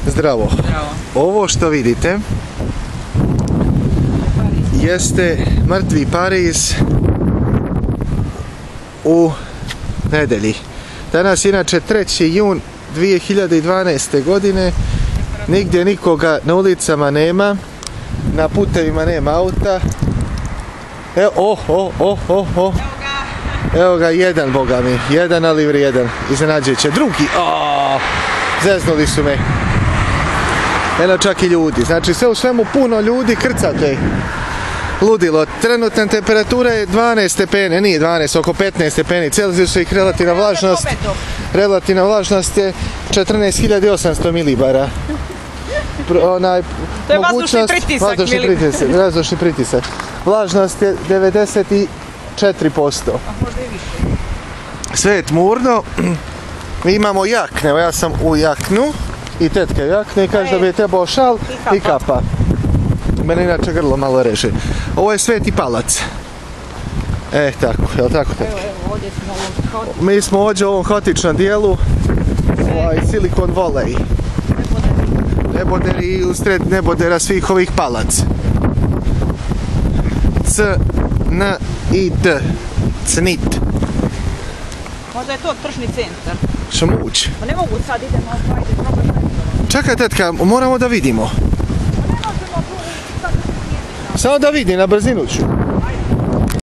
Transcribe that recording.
Zdravo. Ovo što vidite jeste mrtvi Pariz u nedelji. Danas je inače 3. jun 2012. godine. Nigdje nikoga na ulicama nema. Na putevima nema auta. Evo, evo ga jedan, boga mi. Jedan, ali vrijedan. Iznenađujuće. Drugi. Zeznuli su me. Eno čak i ljudi. Znači sve u svemu puno ljudi, krcate. Ludilo. Trenutna temperatura je 12 stepeni, nije 12, oko 15 stepeni Celzijusa i relativna vlažnost je 14.800 milibara. To je vazdušni pritisak. Vlažnost je 94%. Sve je tmurno. Mi imamo jakne, evo ja sam u jaknu i tetka je jakne i kaže da bi je trebao šal i kapa. Mene inače grlo malo reže. Ovo je Sveti Palac. Tako, jel tako tetka? Mi smo ovdje u ovom haotičnom dijelu, Silicon Valley. Neboderi i usred nebodera svih ovih palac. C, N, I, D. Cnit. Možda je to tržni centar. Što moguće? Pa ne mogu sad, idemo, ajde, probaj. Čekaj tetka, moramo da vidimo. Samo da vidim, na brzinu ću.